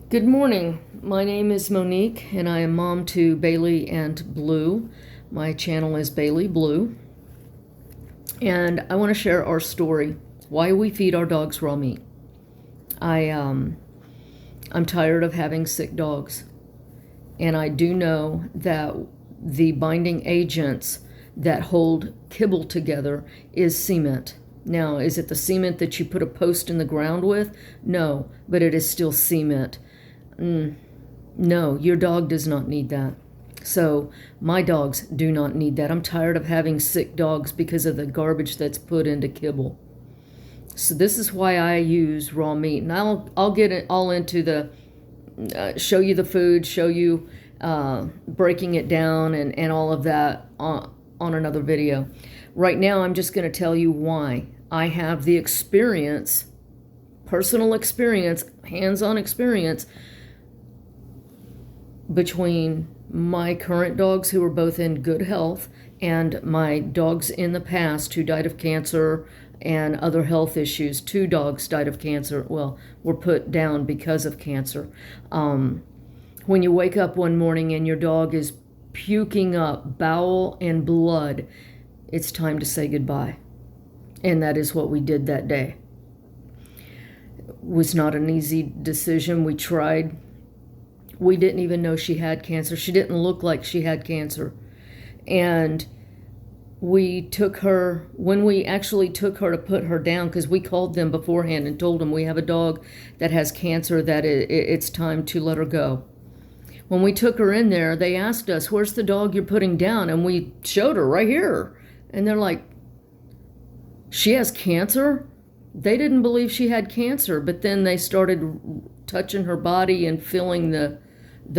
Good morning. My name is Monique, and I am mom to Bailey and Blue. My channel is Bailey Blue, and I want to share our story: why we feed our dogs raw meat. I'm tired of having sick dogs, and I do know that the binding agents that hold kibble together is cement. Now, is it the cement that you put a post in the ground with? No, but it is still cement. No, your dog does not need that. So my dogs do not need that. I'm tired of having sick dogs because of the garbage that's put into kibble. So this is why I use raw meat, and I'll get it all into the show you the food, show you breaking it down, and all of that on another video. Right now, I'm just going to tell you why. I have the experience, personal experience, hands-on experience between my current dogs who are both in good health and my dogs in the past who died of cancer and other health issues. 2 dogs died of cancer, were put down because of cancer. When you wake up one morning and your dog is puking up bowel and blood, it's time to say goodbye. And that is what we did that day. It was not an easy decision. We tried. We didn't even know she had cancer. She didn't look like she had cancer. And we took her, when we actually took her to put her down, because we called them beforehand and told them we have a dog that has cancer, that it's time to let her go. When we took her in there, they asked us, "Where's the dog you're putting down?" And we showed her right here. And they're like, "She has cancer?" They didn't believe she had cancer, but then they started touching her body and feeling the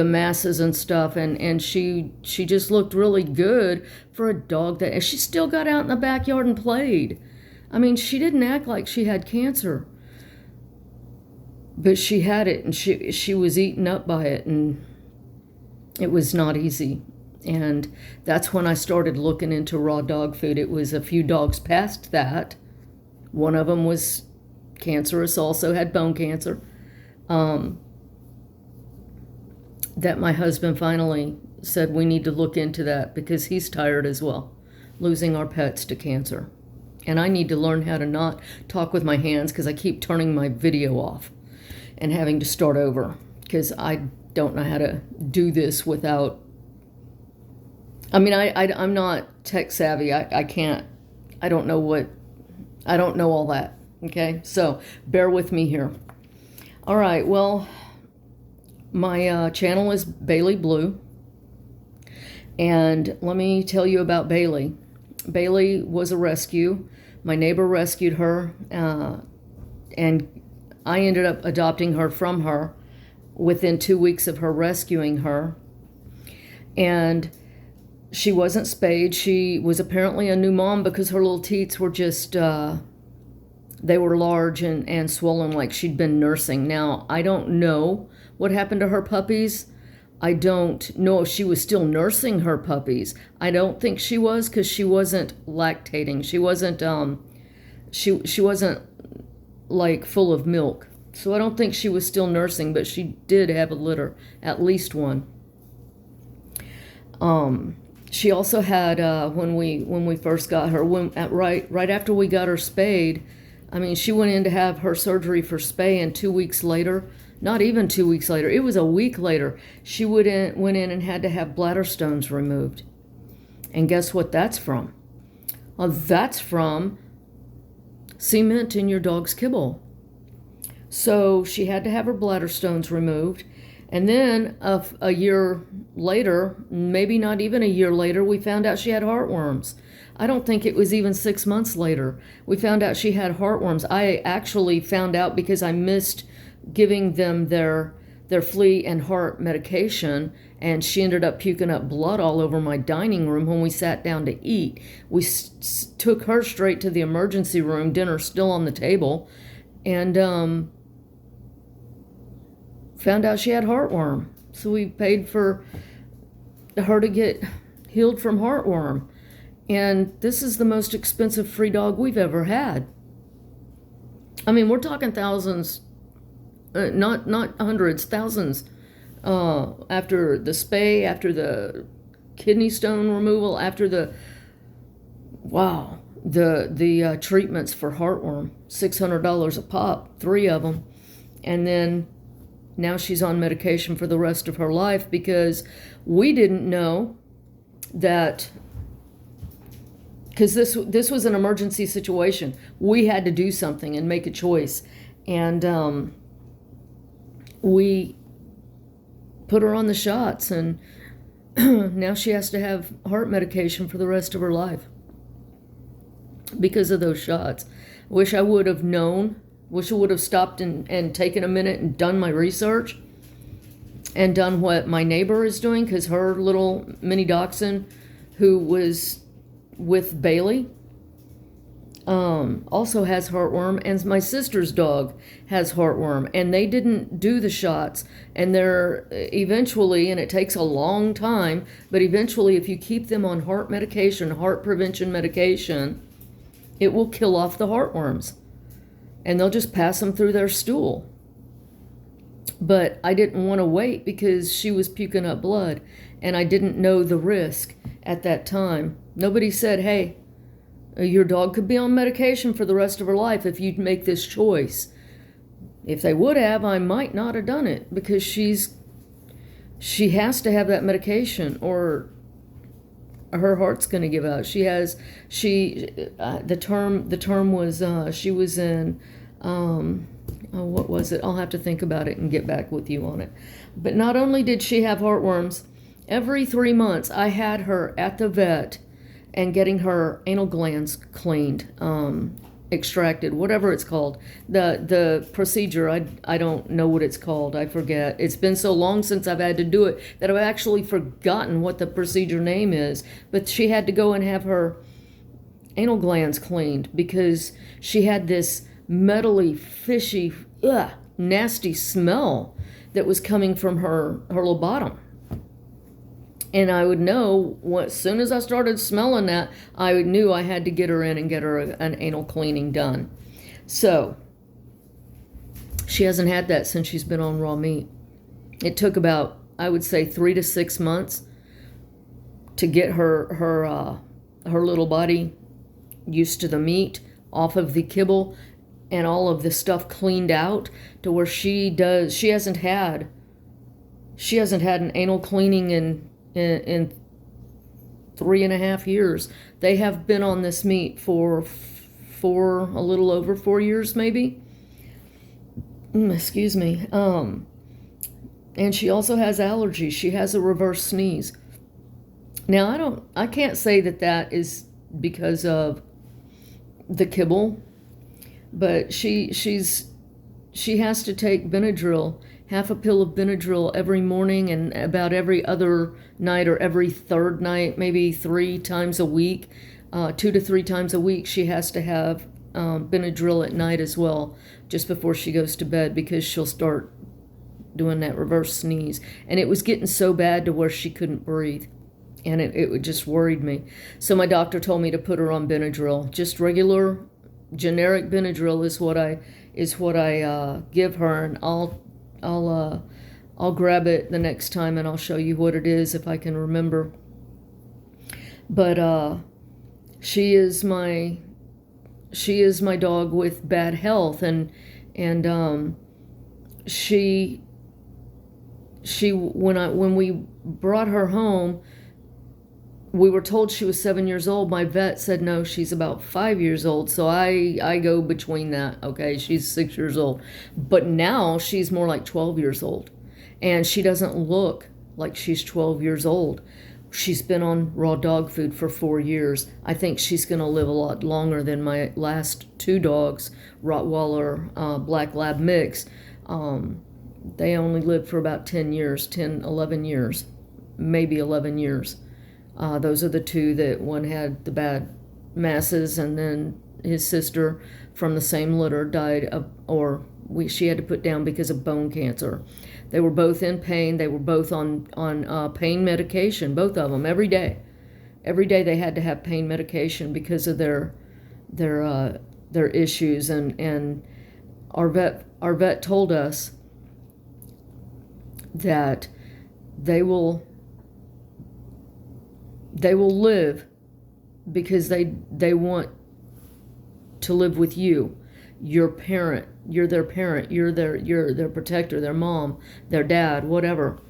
masses and stuff, and she just looked really good for a dog and she still got out in the backyard and played. I mean, she didn't act like she had cancer, but she had it, and she was eaten up by it, and it was not easy. And that's when I started looking into raw dog food. It was a few dogs past that. One of them was cancerous, also had bone cancer. That my husband finally said we need to look into that because he's tired as well, losing our pets to cancer. And I need to learn how to not talk with my hands because I keep turning my video off and having to start over because I don't know how to do this without. I mean, I'm not tech savvy. I can't. I don't know all that. Okay, so bear with me here. All right, well, my channel is Bailey Blue, and let me tell you about Bailey. Bailey was a rescue. My neighbor rescued her, and I ended up adopting her from her within 2 weeks of her rescuing her. And she wasn't spayed. She was apparently a new mom because her little teats were just, they were large and swollen like she'd been nursing. Now, I don't know what happened to her puppies. I don't know if she was still nursing her puppies. I don't think she was because she wasn't lactating. She wasn't, she wasn't like full of milk. So I don't think she was still nursing, but she did have a litter, at least one. She also had, when we first got her, right after we got her spayed, I mean, she went in to have her surgery for spay, and 2 weeks later, not even 2 weeks later, it was a week later, she went in and had to have bladder stones removed. And guess what that's from? Well, that's from cement in your dog's kibble. So she had to have her bladder stones removed. And then a year later, maybe not even a year later, we found out she had heartworms. I don't think it was even 6 months later. We found out she had heartworms. I actually found out because I missed giving them their flea and heart medication, and she ended up puking up blood all over my dining room when we sat down to eat. We took her straight to the emergency room, dinner still on the table, and found out she had heartworm. So we paid for her to get healed from heartworm. And this is the most expensive free dog we've ever had. I mean, we're talking thousands not hundreds, thousands. After the spay, after the kidney stone removal, after the wow, the treatments for heartworm, $600 a pop, 3 of them, and then now she's on medication for the rest of her life because we didn't know that, because this was an emergency situation. We had to do something and make a choice, and we put her on the shots, and now she has to have heart medication for the rest of her life because of those shots. Wish I would have known. Wish I would have stopped and taken a minute and done my research and done what my neighbor is doing, because her little mini dachshund, who was with Bailey, also has heartworm, and my sister's dog has heartworm, and they didn't do the shots, and they're eventually, and it takes a long time, but eventually if you keep them on heart medication, heart prevention medication, it will kill off the heartworms, and they'll just pass them through their stool. But I didn't want to wait because she was puking up blood, and I didn't know the risk at that time. Nobody said, hey, your dog could be on medication for the rest of her life if you'd make this choice. If they would have, I might not have done it, because she has to have that medication or her heart's going to give out. The term was, she was in, what was it? I'll have to think about it and get back with you on it. But not only did she have heartworms, every 3 months I had her at the vet and getting her anal glands cleaned, extracted, whatever it's called. The procedure, I don't know what it's called. I forget. It's been so long since I've had to do it that I've actually forgotten what the procedure name is. But she had to go and have her anal glands cleaned because she had this metally, fishy, nasty smell that was coming from her little bottom. And I would know, as soon as I started smelling that, I knew I had to get her in and get her an anal cleaning done. So, she hasn't had that since she's been on raw meat. It took about, I would say, 3 to 6 months to get her little body used to the meat, off of the kibble, and all of the stuff cleaned out to where she hasn't had an anal cleaning in 3.5 years. They have been on this meat for a little over 4 years, maybe. Excuse me. And she also has allergies. She has a reverse sneeze. Now, I can't say that is because of the kibble, but she has to take Benadryl, half a pill of Benadryl every morning, and about every other night or every third night, maybe 3 times a week, 2 to 3 times a week, she has to have Benadryl at night as well, just before she goes to bed, because she'll start doing that reverse sneeze. And it was getting so bad to where she couldn't breathe, and it just worried me. So my doctor told me to put her on Benadryl, just regular generic Benadryl is what I give her, and I'll grab it the next time and I'll show you what it is if I can remember. But she is my dog with bad health, and she when we brought her home, we were told she was 7 years old. My vet said, no, she's about 5 years old. So I go between that. Okay, she's 6 years old. But now she's more like 12 years old. And she doesn't look like she's 12 years old. She's been on raw dog food for 4 years. I think she's going to live a lot longer than my last 2 dogs, Rottweiler, Black Lab mix. They only lived for about 10 years, 10, 11 years, maybe 11 years. Those are the 2 that one had the bad masses, and then his sister from the same litter died of, she had to put down because of bone cancer. They were both in pain. They were both on pain medication, both of them, every day. Every day they had to have pain medication because of their issues. And our vet told us that they will live because they want to live with you, your parent. You're their parent. You're their protector, their mom, their dad, whatever.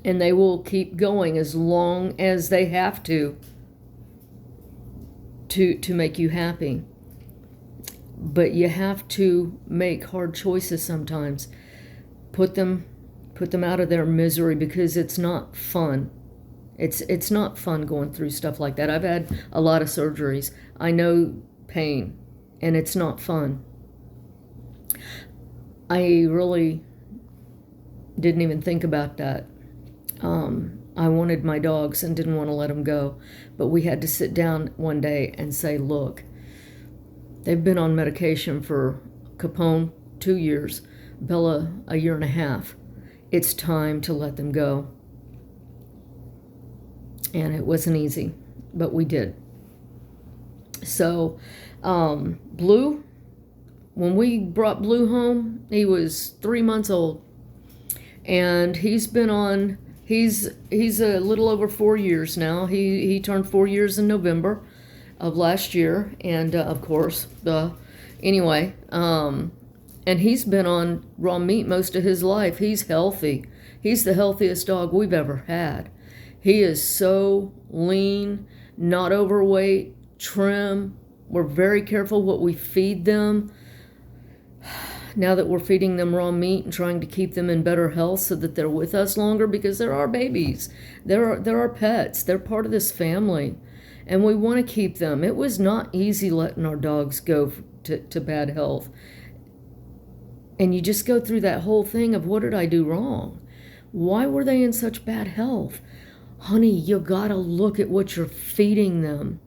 And they will keep going as long as they have to make you happy. But you have to make hard choices sometimes. Put them out of their misery, because it's not fun. It's not fun going through stuff like that. I've had a lot of surgeries. I know pain, and it's not fun. I really didn't even think about that. I wanted my dogs and didn't want to let them go. But we had to sit down one day and say, look, they've been on medication for Capone 2 years, Bella 1.5 years. It's time to let them go. And it wasn't easy, but we did. So, Blue, when we brought Blue home, he was 3 months old. And he's a little over 4 years now. He turned 4 years in November of last year. And, of course, anyway, and he's been on raw meat most of his life. He's healthy. He's the healthiest dog we've ever had. He is so lean, not overweight, trim. We're very careful what we feed them. Now that we're feeding them raw meat and trying to keep them in better health so that they're with us longer, because they're our babies. They're our pets. They're part of this family. And we want to keep them. It was not easy letting our dogs go to bad health. And you just go through that whole thing of, what did I do wrong? Why were they in such bad health? Honey, you gotta look at what you're feeding them.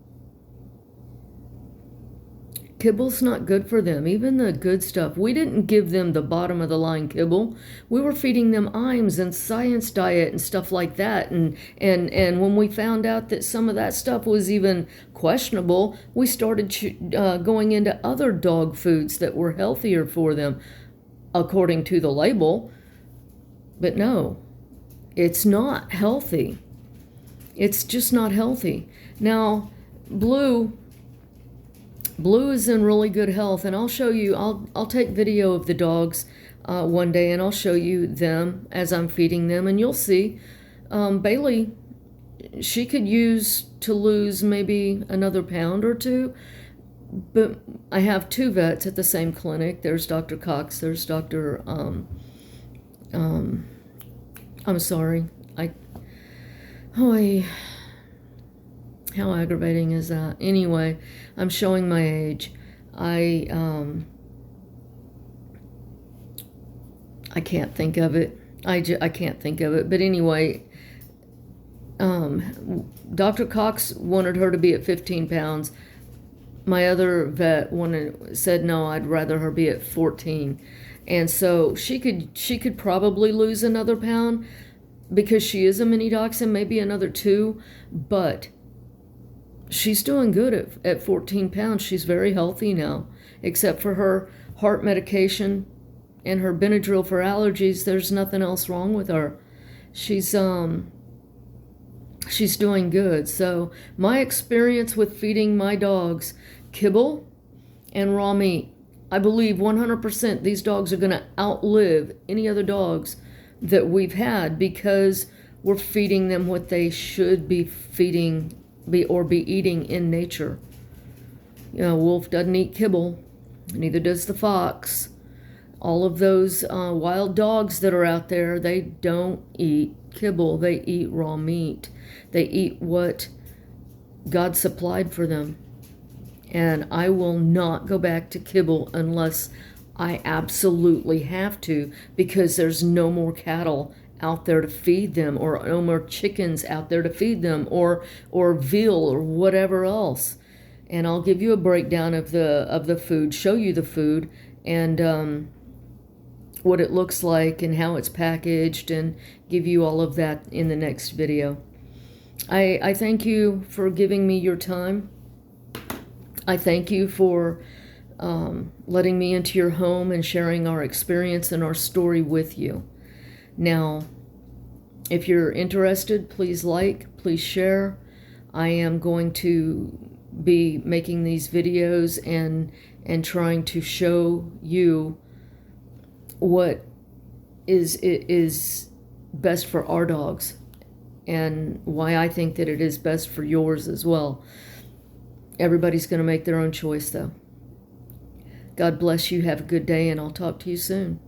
Kibble's not good for them, even the good stuff. We didn't give them the bottom of the line kibble. We were feeding them Iams and Science Diet and stuff like that. And when we found out that some of that stuff was even questionable, we started going into other dog foods that were healthier for them, according to the label. But no, it's not healthy. It's just not healthy. Now, Blue is in really good health, and I'll show you, I'll take video of the dogs one day, and I'll show you them as I'm feeding them, and you'll see. Bailey, she could use to lose maybe another pound or two, but I have 2 vets at the same clinic. There's Dr. Cox, there's Dr. I'm sorry, how aggravating is that? Anyway, I'm showing my age. I can't think of it. I can't think of it. But anyway, Dr. Cox wanted her to be at 15 pounds. My other vet said no, I'd rather her be at 14. And so she could probably lose another pound, because she is a mini dachshund, maybe another 2, but she's doing good at 14 pounds. She's very healthy now, except for her heart medication and her Benadryl for allergies. There's nothing else wrong with her. She's doing good. So my experience with feeding my dogs kibble and raw meat, I believe 100% these dogs are going to outlive any other dogs that we've had, because we're feeding them what they should be eating in nature. You know, wolf doesn't eat kibble, neither does the fox. All of those wild dogs that are out there, they don't eat kibble. They eat raw meat. They eat what God supplied for them. And I will not go back to kibble unless I absolutely have to, because there's no more cattle out there to feed them, or no more chickens out there to feed them, or veal or whatever else. And I'll give you a breakdown of the food, show you the food, and what it looks like and how it's packaged, and give you all of that in the next video. I thank you for giving me your time. I thank you for letting me into your home and sharing our experience and our story with you. Now, if you're interested, please like, please share. I am going to be making these videos and trying to show you what is best for our dogs and why I think that it is best for yours as well. Everybody's going to make their own choice, though. God bless you. Have a good day, and I'll talk to you soon.